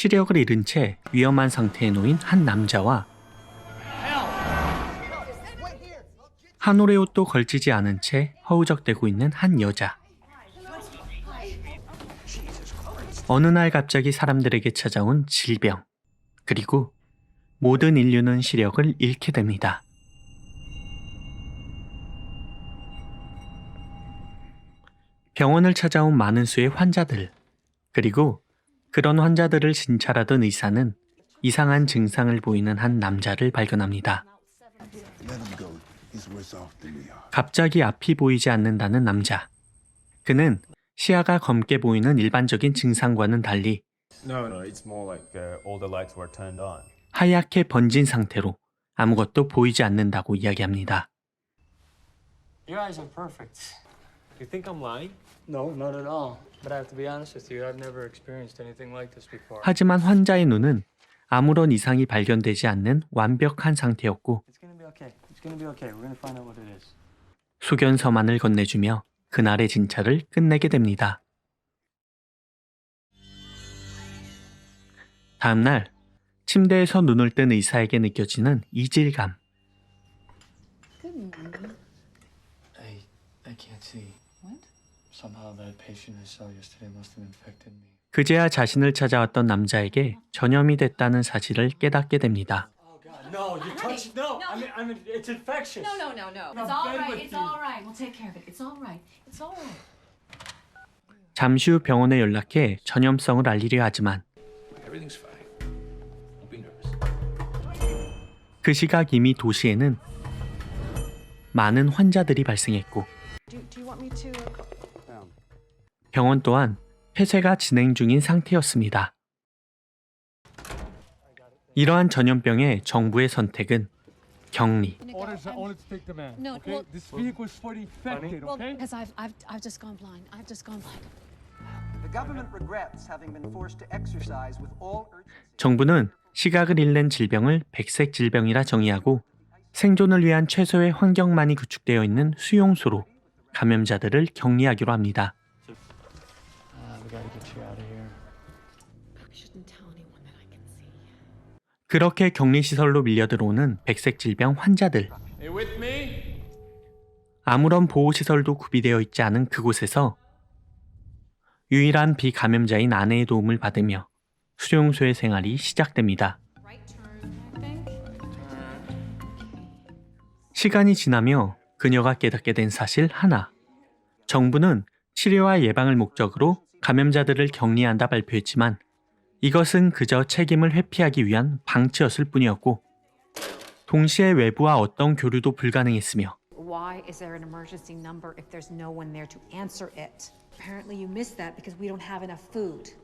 시력을 잃은 채 위험한 상태에 놓인 한 남자와 한 올의 옷도 걸치지 않은 채 허우적대고 있는 한 여자. 어느 날 갑자기 사람들에게 찾아온 질병, 그리고 모든 인류는 시력을 잃게 됩니다. 병원을 찾아온 많은 수의 환자들, 그리고 그런 환자들을 진찰하던 의사는 이상한 증상을 보이는 한 남자를 발견합니다. 갑자기 앞이 보이지 않는다는 남자. 그는 시야가 검게 보이는 일반적인 증상과는 달리 하얗게 번진 상태로 아무것도 보이지 않는다고 이야기합니다. Your eyes are perfect. You think I'm lying? No, not at all. But I have to be honest with you, I've never experienced anything like this before. 하지만 환자의 눈은 아무런 이상이 발견되지 않는 완벽한 상태였고 It's gonna be okay. It's gonna be okay. We're gonna find out what it is. 소견서만을 건네주며 그날의 진찰을 끝내게 됩니다. 다음 날 침대에서 눈을 뜬 의사에게 느껴지는 이질감. I can't see. What? Somehow that patient I saw yesterday must have infected me. 그제야 자신을 찾아왔던 남자에게 전염이 됐다는 사실을 깨닫게 됩니다. Oh God, no! You touched no. I mean, it's infectious. No. It's all right. It's all right. We'll take care of it. It's all right. It's all right. 잠시 후 병원에 연락해 전염성을 알리려 하지만 Everything's fine. Don't be nervous. 그 시각 이미 도시에는 많은 환자들이 발생했고 Do you want me to? 병원 또한 폐쇄가 진행 중인 상태였습니다. 이러한 전염병의 정부의 선택은 격리, Orders to take the man. No, Okay, well- this vehicle is for the infected. Well, Okay. because I've just gone blind. I've just gone blind. The government regrets having been forced to exercise with all urgency. 정부는 시각을 잃는 질병을 백색 질병이라 정의하고 생존을 위한 최소의 환경만이 구축되어 있는 수용소로 감염자들을 격리하기로 합니다. We gotta get you out of here. I shouldn't tell anyone that I can see. 그렇게 격리시설로 밀려 들어오는 백색 질병 환자들. Hey, with me? 아무런 보호시설도 구비되어 있지 않은 그곳에서 유일한 비감염자인 아내의 도움을 받으며 수용소의 생활이 시작됩니다. Right turn, I think. 시간이 지나며 그녀가 깨닫게 된 사실 하나. 정부는 치료와 예방을 목적으로 감염자들을 격리한다 발표했지만 이것은 그저 책임을 회피하기 위한 방치였을 뿐이었고 동시에 외부와 어떤 교류도 불가능했으며 Why is there an emergency number if there's no one there to answer it? Apparently you missed that because we don't have enough food.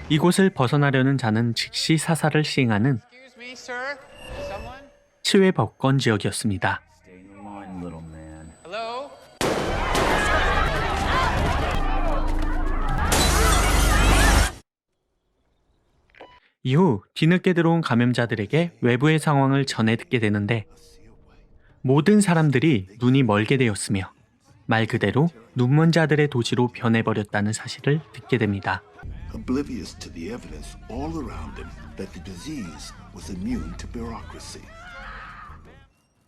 이곳을 벗어나려는 자는 즉시 사살을 시행하는 Excuse me, sir. Someone? 치외 법권 지역이었습니다. Stay in line, little man. Hello? 이후 뒤늦게 들어온 감염자들에게 외부의 상황을 전해 듣게 되는데 모든 사람들이 눈이 멀게 되었으며 말 그대로 눈먼 자들의 도시로 변해버렸다는 사실을 듣게 됩니다. oblivious to the evidence all around him that the disease was immune to bureaucracy.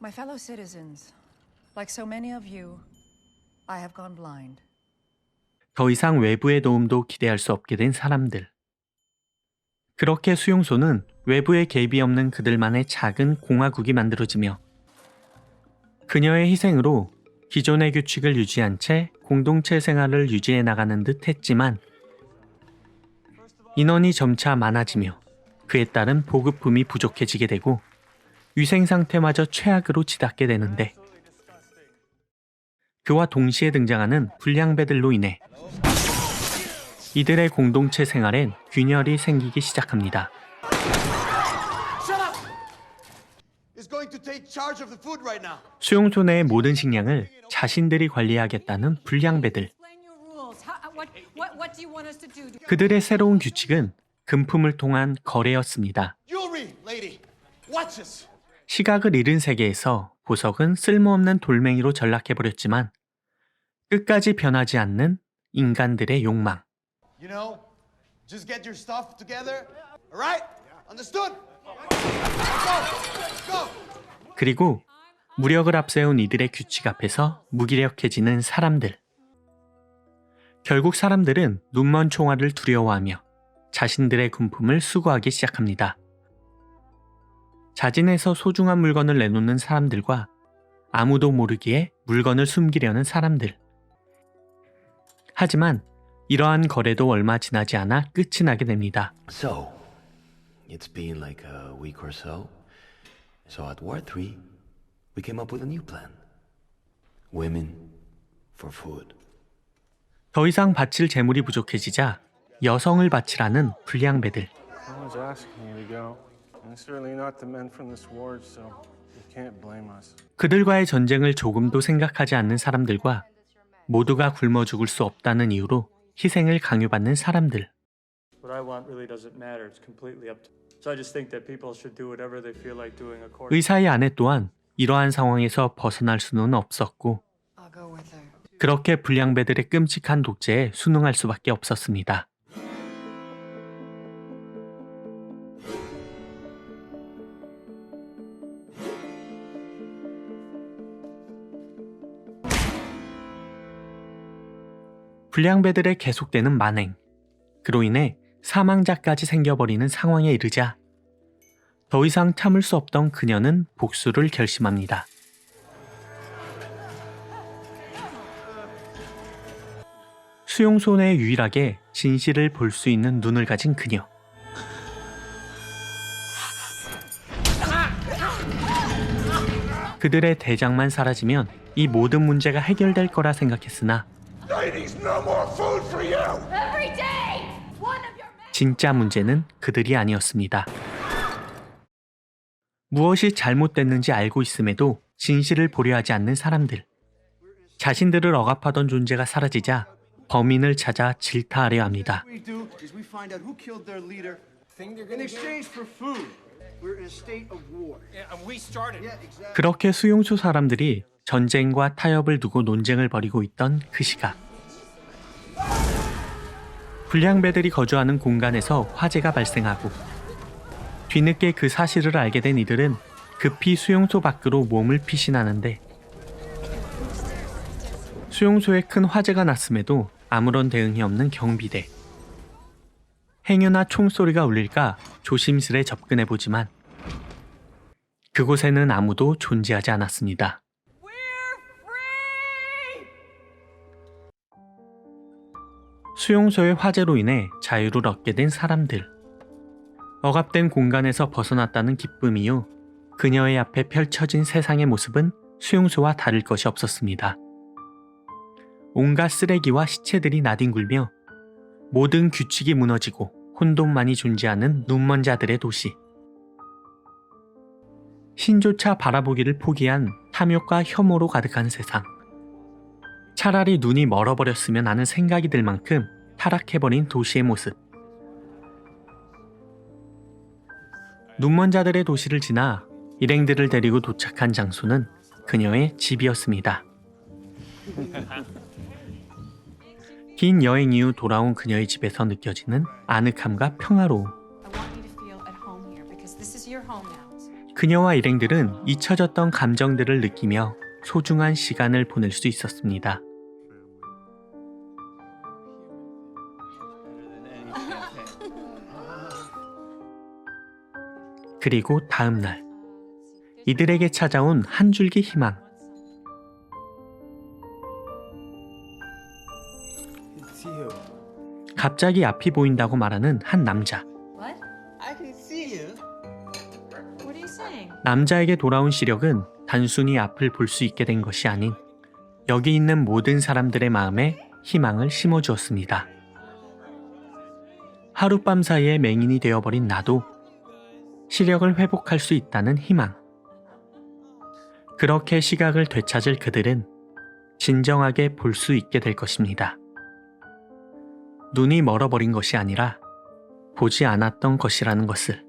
My fellow citizens, like so many of you, I have gone blind. 더 이상 외부의 도움도 기대할 수 없게 된 사람들. 그렇게 수용소는 외부의 개입이 없는 그들만의 작은 공화국이 만들어지며 그녀의 희생으로 기존의 규칙을 유지한 채 공동체 생활을 유지해 나가는 듯 했지만 인원이 점차 많아지며 그에 따른 보급품이 부족해지게 되고 위생 상태마저 최악으로 치닫게 되는데 그와 동시에 등장하는 불량배들로 인해 이들의 공동체 생활엔 균열이 생기기 시작합니다. 수용소 내의 모든 식량을 자신들이 관리하겠다는 불량배들. Explain your rules. What do you want us to do? 그들의 새로운 규칙은 금품을 통한 거래였습니다. 시각을 잃은 세계에서 보석은 쓸모없는 돌멩이로 전락해버렸지만 끝까지 변하지 않는 인간들의 욕망. You know, Just get your stuff together. All right? Understood? Go. 그리고 무력을 앞세운 이들의 규칙 앞에서 무기력해지는 사람들. 결국 사람들은 눈먼 총알을 두려워하며 자신들의 군품을 수거하기 시작합니다. 자진해서 소중한 물건을 내놓는 사람들과 아무도 모르기에 물건을 숨기려는 사람들. 하지만 이러한 거래도 얼마 지나지 않아 끝이 나게 됩니다. So, it's been like a week or so. So at War 3, we came up with a new plan. Women for food. 더 이상 바칠 재물이 부족해지자 여성을 바치라는 불량배들. No one's asking you to go. And certainly not the men from this ward, so you can't blame us. 그들과의 전쟁을 조금도 생각하지 않는 사람들과 모두가 굶어 죽을 수 없다는 이유로 희생을 강요받는 사람들. What I want really doesn't matter. It's completely up to. So I just think that people should do whatever they feel like doing according. 의사의 아내 또한 이러한 상황에서 벗어날 수는 없었고 I'll go with her. 그렇게 불량배들의 끔찍한 독재에 순응할 수밖에 없었습니다. 불량배들의 계속되는 만행, 그로 인해 사망자까지 생겨버리는 상황에 이르자 더 이상 참을 수 없던 그녀는 복수를 결심합니다. 수용소 내 유일하게 진실을 볼 수 있는 눈을 가진 그녀. 그들의 대장만 사라지면 이 모든 문제가 해결될 거라 생각했으나 진짜 문제는 그들이 아니었습니다. 무엇이 잘못됐는지 알고 있음에도 진실을 보려 하지 않는 사람들. 자신들을 억압하던 존재가 사라지자 범인을 찾아 질타하려 합니다. What we do is we find out who killed their leader in exchange for food. We're in a state of war. Yeah, and we started. Yeah, exactly. 그렇게 수용소 사람들이 전쟁과 타협을 두고 논쟁을 벌이고 있던 그 시각. 불량배들이 거주하는 공간에서 화재가 발생하고 뒤늦게 그 사실을 알게 된 이들은 급히 수용소 밖으로 몸을 피신하는데 수용소에 큰 화재가 났음에도 아무런 대응이 없는 경비대. 행여나 총소리가 울릴까 조심스레 접근해보지만 그곳에는 아무도 존재하지 않았습니다. 수용소의 화재로 인해 자유를 얻게 된 사람들. 억압된 공간에서 벗어났다는 기쁨 이후 그녀의 앞에 펼쳐진 세상의 모습은 수용소와 다를 것이 없었습니다. 온갖 쓰레기와 시체들이 나뒹굴며 모든 규칙이 무너지고 혼돈만이 존재하는 눈먼 자들의 도시. 신조차 바라보기를 포기한 탐욕과 혐오로 가득한 세상. 차라리 눈이 멀어버렸으면 하는 생각이 들 만큼 타락해버린 도시의 모습. 눈먼 자들의 도시를 지나 일행들을 데리고 도착한 장소는 그녀의 집이었습니다. 긴 여행 이후 돌아온 그녀의 집에서 느껴지는 아늑함과 평화로움. 그녀와 일행들은 잊혀졌던 감정들을 느끼며 소중한 시간을 보낼 수 있었습니다. 그리고 다음 날, 이들에게 찾아온 한 줄기 희망. 갑자기 앞이 보인다고 말하는 한 남자. What? I can see you. What are you saying? 남자에게 돌아온 시력은 단순히 앞을 볼 수 있게 된 것이 아닌 여기 있는 모든 사람들의 마음에 희망을 심어주었습니다. 하룻밤 사이에 맹인이 되어버린 나도 시력을 회복할 수 있다는 희망. 그렇게 시각을 되찾을 그들은 진정하게 볼 수 있게 될 것입니다. 눈이 멀어버린 것이 아니라 보지 않았던 것이라는 것을.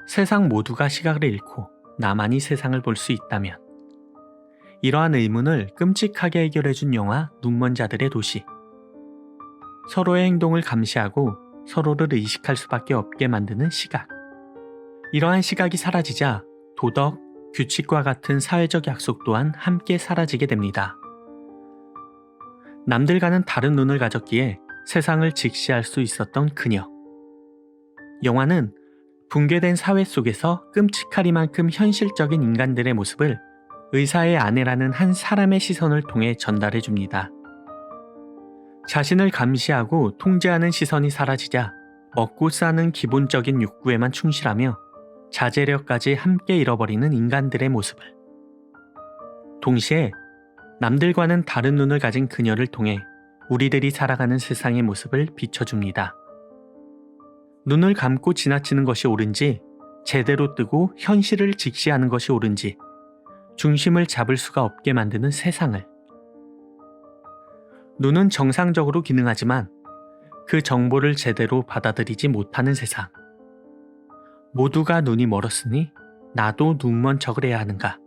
세상 모두가 시각을 잃고 나만이 세상을 볼 수 있다면 이러한 의문을 끔찍하게 해결해준 영화 눈먼 자들의 도시. 서로의 행동을 감시하고 서로를 의식할 수밖에 없게 만드는 시각. 이러한 시각이 사라지자 도덕, 규칙과 같은 사회적 약속 또한 함께 사라지게 됩니다. 남들과는 다른 눈을 가졌기에 세상을 직시할 수 있었던 그녀. 영화는 붕괴된 사회 속에서 끔찍하리만큼 현실적인 인간들의 모습을 의사의 아내라는 한 사람의 시선을 통해 전달해 줍니다. 자신을 감시하고 통제하는 시선이 사라지자 먹고 사는 기본적인 욕구에만 충실하며 자제력까지 함께 잃어버리는 인간들의 모습을. 동시에 남들과는 다른 눈을 가진 그녀를 통해 우리들이 살아가는 세상의 모습을 비춰줍니다. 눈을 감고 지나치는 것이 옳은지, 제대로 뜨고 현실을 직시하는 것이 옳은지, 중심을 잡을 수가 없게 만드는 세상을. 눈은 정상적으로 기능하지만 그 정보를 제대로 받아들이지 못하는 세상. 모두가 눈이 멀었으니 나도 눈먼 척을 해야 하는가.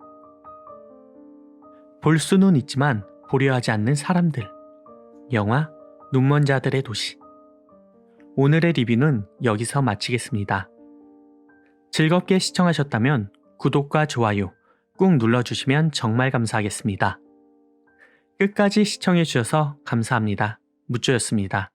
볼 수는 있지만 보려 하지 않는 사람들. 영화 눈먼 자들의 도시. 오늘의 리뷰는 여기서 마치겠습니다. 즐겁게 시청하셨다면 구독과 좋아요 꾹 눌러주시면 정말 감사하겠습니다. 끝까지 시청해주셔서 감사합니다. 무쪼였습니다.